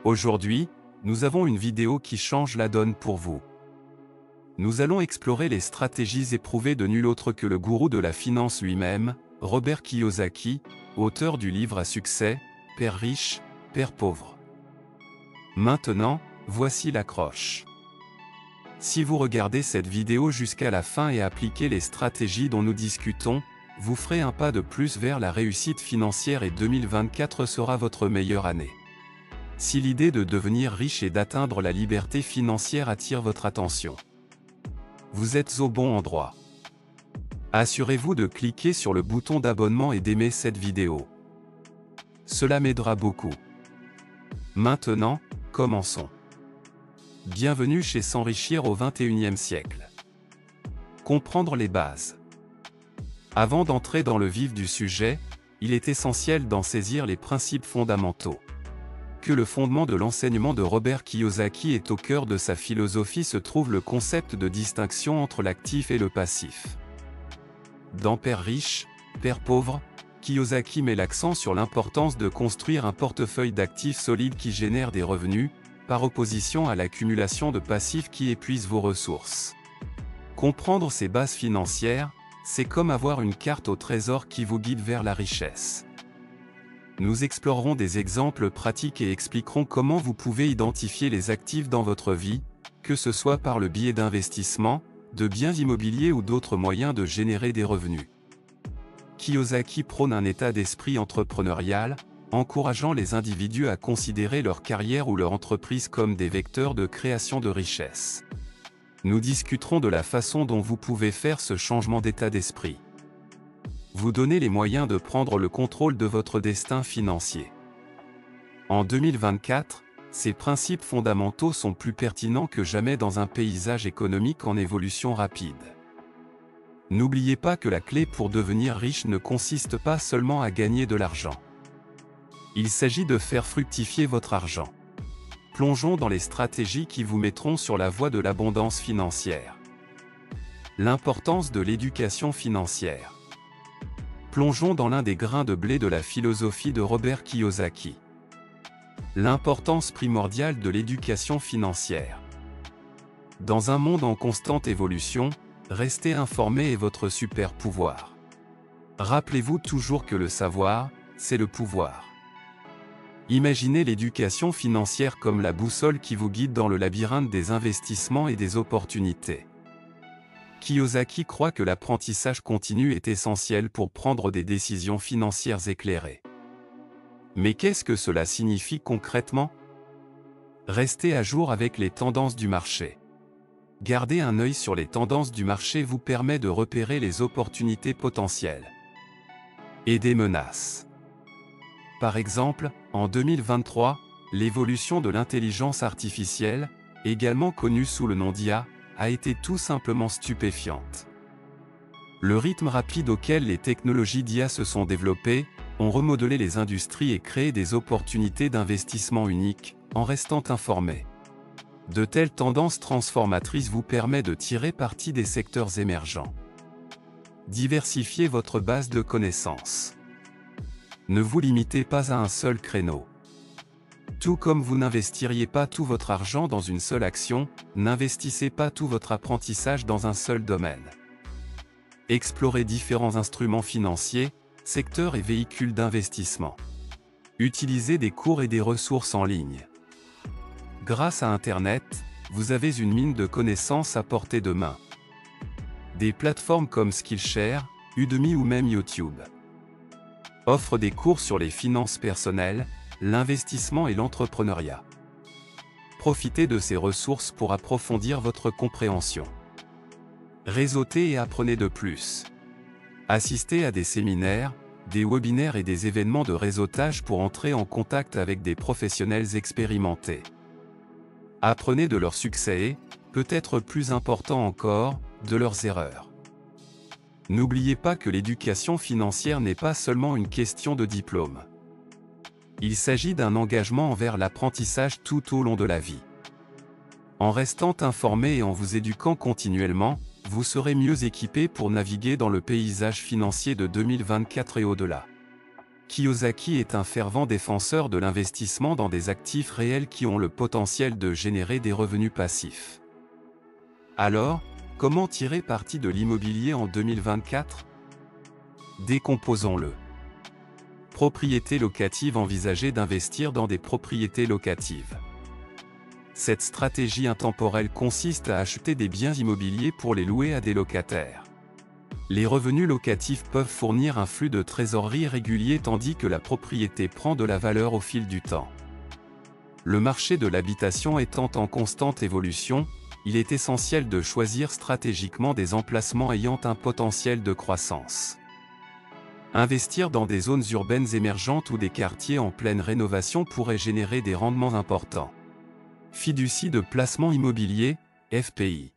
Aujourd'hui, nous avons une vidéo qui change la donne pour vous. Nous allons explorer les stratégies éprouvées de nul autre que le gourou de la finance lui-même, Robert Kiyosaki, auteur du livre à succès, Père riche, Père pauvre. Maintenant, voici l'accroche. Si vous regardez cette vidéo jusqu'à la fin et appliquez les stratégies dont nous discutons, vous ferez un pas de plus vers la réussite financière et 2024 sera votre meilleure année. Si l'idée de devenir riche et d'atteindre la liberté financière attire votre attention, vous êtes au bon endroit. Assurez-vous de cliquer sur le bouton d'abonnement et d'aimer cette vidéo. Cela m'aidera beaucoup. Maintenant, commençons. Bienvenue chez S'enrichir au XXIe siècle. Comprendre les bases. Avant d'entrer dans le vif du sujet, il est essentiel d'en saisir les principes fondamentaux. Que le fondement de l'enseignement de Robert Kiyosaki est au cœur de sa philosophie se trouve le concept de distinction entre l'actif et le passif. Dans Père riche, Père pauvre, Kiyosaki met l'accent sur l'importance de construire un portefeuille d'actifs solides qui génèrent des revenus, par opposition à l'accumulation de passifs qui épuisent vos ressources. Comprendre ces bases financières, c'est comme avoir une carte au trésor qui vous guide vers la richesse. Nous explorerons des exemples pratiques et expliquerons comment vous pouvez identifier les actifs dans votre vie, que ce soit par le biais d'investissements, de biens immobiliers ou d'autres moyens de générer des revenus. Kiyosaki prône un état d'esprit entrepreneurial, encourageant les individus à considérer leur carrière ou leur entreprise comme des vecteurs de création de richesse. Nous discuterons de la façon dont vous pouvez faire ce changement d'état d'esprit. Vous donner les moyens de prendre le contrôle de votre destin financier. En 2024, ces principes fondamentaux sont plus pertinents que jamais dans un paysage économique en évolution rapide. N'oubliez pas que la clé pour devenir riche ne consiste pas seulement à gagner de l'argent. Il s'agit de faire fructifier votre argent. Plongeons dans les stratégies qui vous mettront sur la voie de l'abondance financière. L'importance de l'éducation financière. Plongeons dans l'un des grains de blé de la philosophie de Robert Kiyosaki. L'importance primordiale de l'éducation financière. Dans un monde en constante évolution, rester informé est votre super pouvoir. Rappelez-vous toujours que le savoir, c'est le pouvoir. Imaginez l'éducation financière comme la boussole qui vous guide dans le labyrinthe des investissements et des opportunités. Kiyosaki croit que l'apprentissage continu est essentiel pour prendre des décisions financières éclairées. Mais qu'est-ce que cela signifie concrètement? Restez à jour avec les tendances du marché. Garder un œil sur les tendances du marché vous permet de repérer les opportunités potentielles et des menaces. Par exemple, en 2023, l'évolution de l'intelligence artificielle, également connue sous le nom d'IA, a été tout simplement stupéfiante. Le rythme rapide auquel les technologies d'IA se sont développées, ont remodelé les industries et créé des opportunités d'investissement uniques, en restant informés. De telles tendances transformatrices vous permettent de tirer parti des secteurs émergents. Diversifiez votre base de connaissances. Ne vous limitez pas à un seul créneau. Tout comme vous n'investiriez pas tout votre argent dans une seule action, n'investissez pas tout votre apprentissage dans un seul domaine. Explorez différents instruments financiers, secteurs et véhicules d'investissement. Utilisez des cours et des ressources en ligne. Grâce à Internet, vous avez une mine de connaissances à portée de main. Des plateformes comme Skillshare, Udemy ou même YouTube offrent des cours sur les finances personnelles, l'investissement et l'entrepreneuriat. Profitez de ces ressources pour approfondir votre compréhension. Réseautez et apprenez de plus. Assistez à des séminaires, des webinaires et des événements de réseautage pour entrer en contact avec des professionnels expérimentés. Apprenez de leurs succès et, peut-être plus important encore, de leurs erreurs. N'oubliez pas que l'éducation financière n'est pas seulement une question de diplôme. Il s'agit d'un engagement envers l'apprentissage tout au long de la vie. En restant informé et en vous éduquant continuellement, vous serez mieux équipé pour naviguer dans le paysage financier de 2024 et au-delà. Kiyosaki est un fervent défenseur de l'investissement dans des actifs réels qui ont le potentiel de générer des revenus passifs. Alors, comment tirer parti de l'immobilier en 2024? Décomposons-le. Propriété locative. Envisager d'investir dans des propriétés locatives. Cette stratégie intemporelle consiste à acheter des biens immobiliers pour les louer à des locataires. Les revenus locatifs peuvent fournir un flux de trésorerie régulier tandis que la propriété prend de la valeur au fil du temps. Le marché de l'habitation étant en constante évolution, il est essentiel de choisir stratégiquement des emplacements ayant un potentiel de croissance. Investir dans des zones urbaines émergentes ou des quartiers en pleine rénovation pourrait générer des rendements importants. Fiducie de placement immobilier, FPI.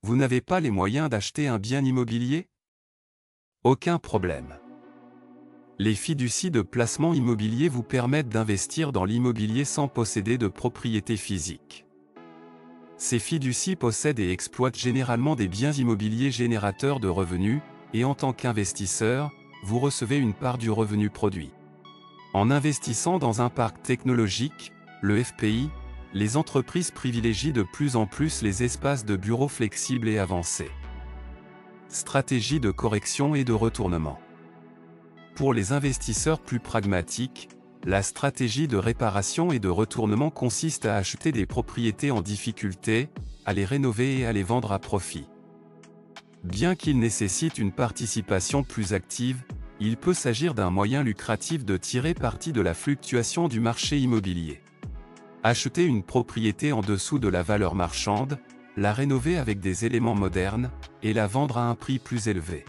Vous n'avez pas les moyens d'acheter un bien immobilier? Aucun problème. Les fiducies de placement immobilier vous permettent d'investir dans l'immobilier sans posséder de propriété physique. Ces fiducies possèdent et exploitent généralement des biens immobiliers générateurs de revenus, et en tant qu'investisseur, vous recevez une part du revenu produit. En investissant dans un parc technologique, le FPI, les entreprises privilégient de plus en plus les espaces de bureaux flexibles et avancés. Stratégie de correction et de retournement. Pour les investisseurs plus pragmatiques, la stratégie de réparation et de retournement consiste à acheter des propriétés en difficulté, à les rénover et à les vendre à profit. Bien qu'il nécessite une participation plus active, il peut s'agir d'un moyen lucratif de tirer parti de la fluctuation du marché immobilier. Acheter une propriété en dessous de la valeur marchande, la rénover avec des éléments modernes, et la vendre à un prix plus élevé.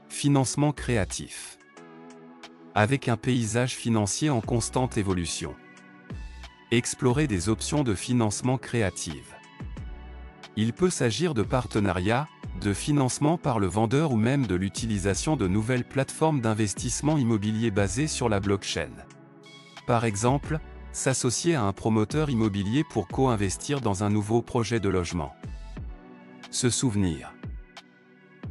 Financement créatif. Avec un paysage financier en constante évolution. Explorer des options de financement créatives. Il peut s'agir de partenariats, de financement par le vendeur ou même de l'utilisation de nouvelles plateformes d'investissement immobilier basées sur la blockchain. Par exemple, s'associer à un promoteur immobilier pour co-investir dans un nouveau projet de logement. Se souvenir.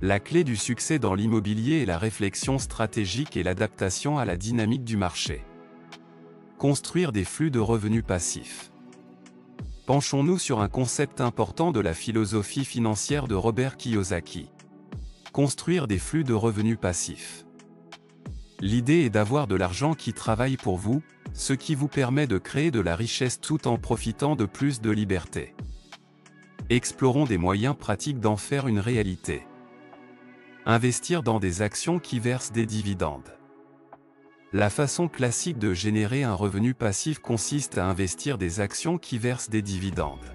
La clé du succès dans l'immobilier est la réflexion stratégique et l'adaptation à la dynamique du marché. Construire des flux de revenus passifs. Penchons-nous sur un concept important de la philosophie financière de Robert Kiyosaki. Construire des flux de revenus passifs. L'idée est d'avoir de l'argent qui travaille pour vous, ce qui vous permet de créer de la richesse tout en profitant de plus de liberté. Explorons des moyens pratiques d'en faire une réalité. Investir dans des actions qui versent des dividendes. La façon classique de générer un revenu passif consiste à investir des actions qui versent des dividendes.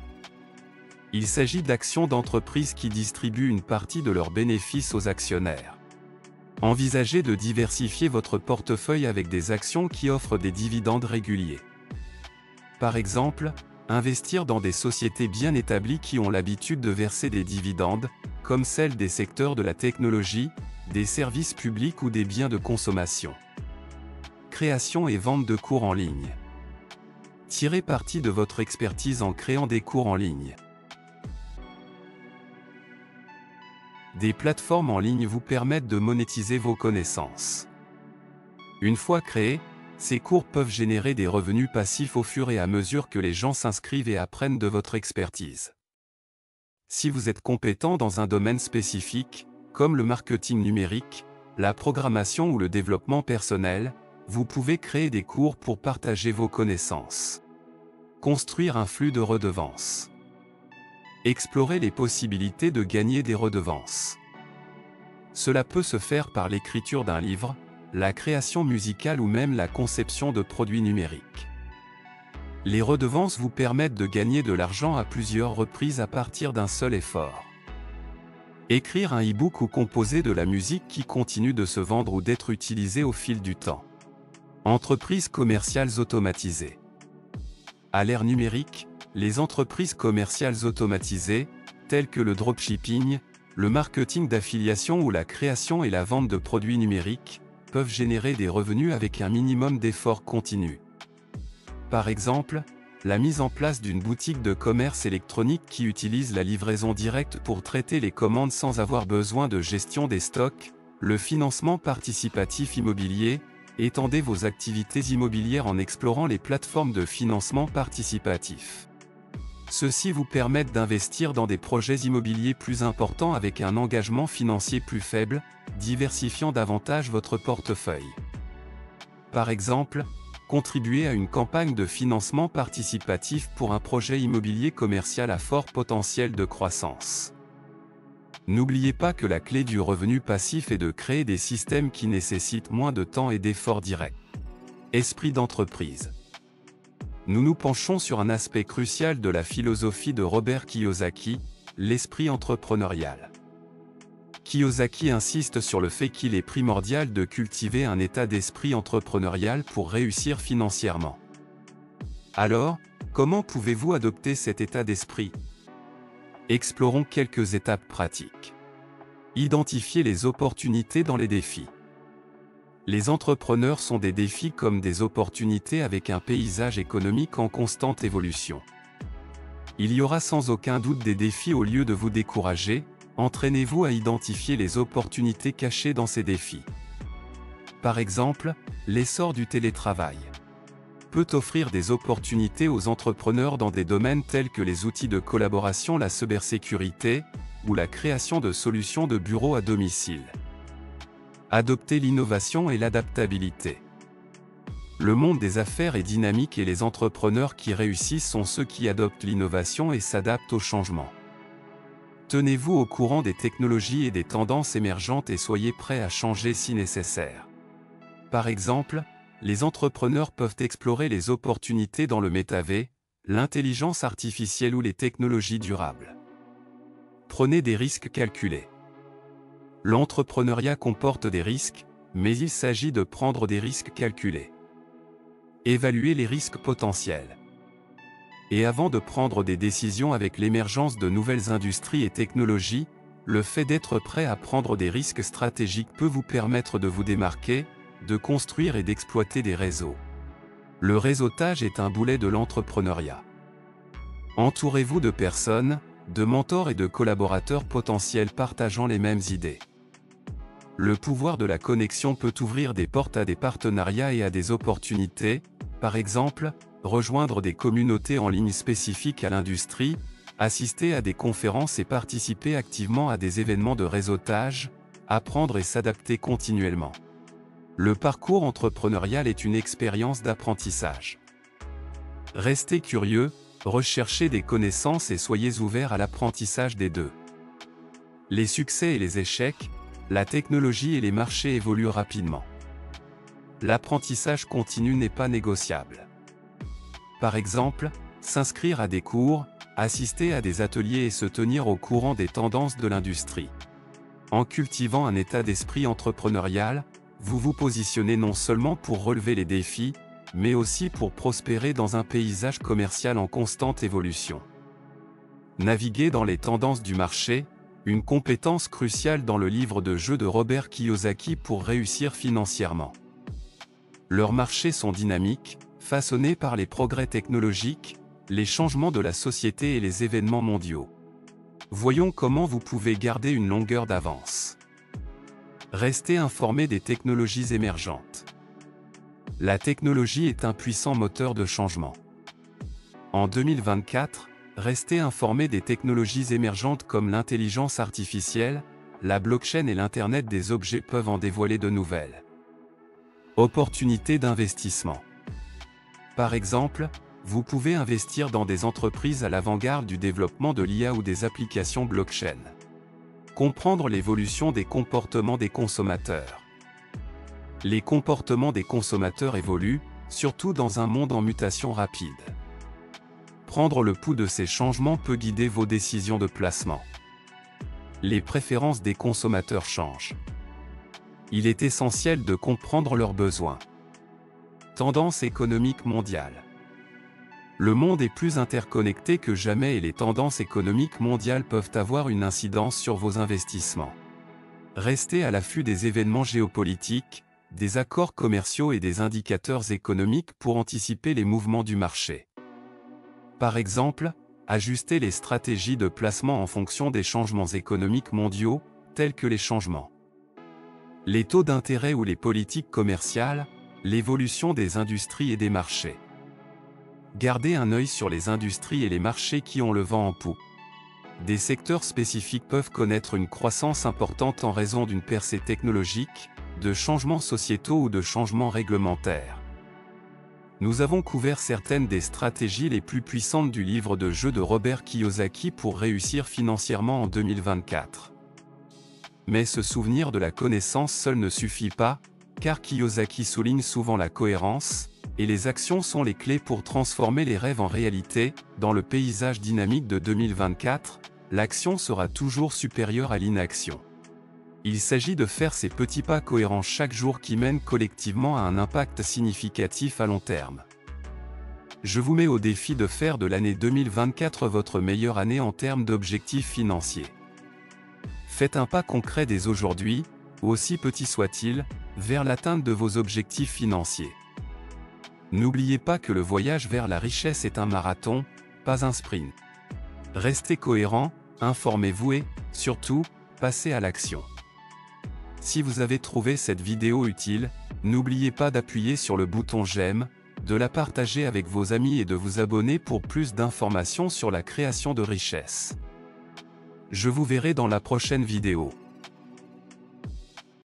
Il s'agit d'actions d'entreprises qui distribuent une partie de leurs bénéfices aux actionnaires. Envisagez de diversifier votre portefeuille avec des actions qui offrent des dividendes réguliers. Par exemple, investir dans des sociétés bien établies qui ont l'habitude de verser des dividendes, comme celles des secteurs de la technologie, des services publics ou des biens de consommation. Création et vente de cours en ligne. Tirez parti de votre expertise en créant des cours en ligne. Des plateformes en ligne vous permettent de monétiser vos connaissances. Une fois créés, ces cours peuvent générer des revenus passifs au fur et à mesure que les gens s'inscrivent et apprennent de votre expertise. Si vous êtes compétent dans un domaine spécifique, comme le marketing numérique, la programmation ou le développement personnel, vous pouvez créer des cours pour partager vos connaissances. Construire un flux de redevances. Explorer les possibilités de gagner des redevances. Cela peut se faire par l'écriture d'un livre, la création musicale ou même la conception de produits numériques. Les redevances vous permettent de gagner de l'argent à plusieurs reprises à partir d'un seul effort. Écrire un e-book ou composer de la musique qui continue de se vendre ou d'être utilisée au fil du temps. Entreprises commerciales automatisées. À l'ère numérique, les entreprises commerciales automatisées, telles que le dropshipping, le marketing d'affiliation ou la création et la vente de produits numériques, peuvent générer des revenus avec un minimum d'effort continu. Par exemple, la mise en place d'une boutique de commerce électronique qui utilise la livraison directe pour traiter les commandes sans avoir besoin de gestion des stocks, Le financement participatif immobilier, étendez vos activités immobilières en explorant les plateformes de financement participatif. Ceux-ci vous permettent d'investir dans des projets immobiliers plus importants avec un engagement financier plus faible, diversifiant davantage votre portefeuille. Par exemple, contribuez à une campagne de financement participatif pour un projet immobilier commercial à fort potentiel de croissance. N'oubliez pas que la clé du revenu passif est de créer des systèmes qui nécessitent moins de temps et d'efforts directs. Esprit d'entreprise. Nous nous penchons sur un aspect crucial de la philosophie de Robert Kiyosaki, l'esprit entrepreneurial. Kiyosaki insiste sur le fait qu'il est primordial de cultiver un état d'esprit entrepreneurial pour réussir financièrement. Alors, comment pouvez-vous adopter cet état d'esprit ? Explorons quelques étapes pratiques. Identifiez les opportunités dans les défis. Les entrepreneurs sont des défis comme des opportunités avec un paysage économique en constante évolution. Il y aura sans aucun doute des défis. Au lieu de vous décourager, entraînez-vous à identifier les opportunités cachées dans ces défis. Par exemple, l'essor du télétravail peut offrir des opportunités aux entrepreneurs dans des domaines tels que les outils de collaboration, la cybersécurité, ou la création de solutions de bureaux à domicile. Adoptez l'innovation et l'adaptabilité. Le monde des affaires est dynamique et les entrepreneurs qui réussissent sont ceux qui adoptent l'innovation et s'adaptent au changement. Tenez-vous au courant des technologies et des tendances émergentes et soyez prêts à changer si nécessaire. Par exemple, les entrepreneurs peuvent explorer les opportunités dans le métavers, l'intelligence artificielle ou les technologies durables. Prenez des risques calculés. L'entrepreneuriat comporte des risques, mais il s'agit de prendre des risques calculés. Évaluez les risques potentiels. Et avant de prendre des décisions avec l'émergence de nouvelles industries et technologies, le fait d'être prêt à prendre des risques stratégiques peut vous permettre de vous démarquer, de construire et d'exploiter des réseaux. Le réseautage est un boulet de l'entrepreneuriat. Entourez-vous de personnes, de mentors et de collaborateurs potentiels partageant les mêmes idées. Le pouvoir de la connexion peut ouvrir des portes à des partenariats et à des opportunités, par exemple, rejoindre des communautés en ligne spécifiques à l'industrie, assister à des conférences et participer activement à des événements de réseautage, apprendre et s'adapter continuellement. Le parcours entrepreneurial est une expérience d'apprentissage. Restez curieux, recherchez des connaissances et soyez ouverts à l'apprentissage des deux. Les succès et les échecs, la technologie et les marchés évoluent rapidement. L'apprentissage continu n'est pas négociable. Par exemple, s'inscrire à des cours, assister à des ateliers et se tenir au courant des tendances de l'industrie. En cultivant un état d'esprit entrepreneurial, vous vous positionnez non seulement pour relever les défis, mais aussi pour prospérer dans un paysage commercial en constante évolution. Naviguer dans les tendances du marché, une compétence cruciale dans le livre de jeu de Robert Kiyosaki pour réussir financièrement. Leurs marchés sont dynamiques, façonnés par les progrès technologiques, les changements de la société et les événements mondiaux. Voyons comment vous pouvez garder une longueur d'avance. Restez informé des technologies émergentes. La technologie est un puissant moteur de changement. En 2024, restez informé des technologies émergentes comme l'intelligence artificielle, la blockchain et l'Internet des objets peuvent en dévoiler de nouvelles. Opportunités d'investissement. Par exemple, vous pouvez investir dans des entreprises à l'avant-garde du développement de l'IA ou des applications blockchain. Comprendre l'évolution des comportements des consommateurs. Les comportements des consommateurs évoluent, surtout dans un monde en mutation rapide. Prendre le pouls de ces changements peut guider vos décisions de placement. Les préférences des consommateurs changent. Il est essentiel de comprendre leurs besoins. Tendance économique mondiale. Le monde est plus interconnecté que jamais et les tendances économiques mondiales peuvent avoir une incidence sur vos investissements. Restez à l'affût des événements géopolitiques, des accords commerciaux et des indicateurs économiques pour anticiper les mouvements du marché. Par exemple, ajustez les stratégies de placement en fonction des changements économiques mondiaux, tels que les changements Les taux d'intérêt ou les politiques commerciales, l'évolution des industries et des marchés. Gardez un œil sur les industries et les marchés qui ont le vent en poupe. Des secteurs spécifiques peuvent connaître une croissance importante en raison d'une percée technologique, de changements sociétaux ou de changements réglementaires. Nous avons couvert certaines des stratégies les plus puissantes du livre de jeu de Robert Kiyosaki pour réussir financièrement en 2024. Mais se souvenir de la connaissance seul ne suffit pas, car Kiyosaki souligne souvent la cohérence, et les actions sont les clés pour transformer les rêves en réalité. Dans le paysage dynamique de 2024, l'action sera toujours supérieure à l'inaction. Il s'agit de faire ces petits pas cohérents chaque jour qui mènent collectivement à un impact significatif à long terme. Je vous mets au défi de faire de l'année 2024 votre meilleure année en termes d'objectifs financiers. Faites un pas concret dès aujourd'hui, aussi petit soit-il, vers l'atteinte de vos objectifs financiers. N'oubliez pas que le voyage vers la richesse est un marathon, pas un sprint. Restez cohérent, informez-vous et, surtout, passez à l'action. Si vous avez trouvé cette vidéo utile, n'oubliez pas d'appuyer sur le bouton j'aime, de la partager avec vos amis et de vous abonner pour plus d'informations sur la création de richesse. Je vous verrai dans la prochaine vidéo.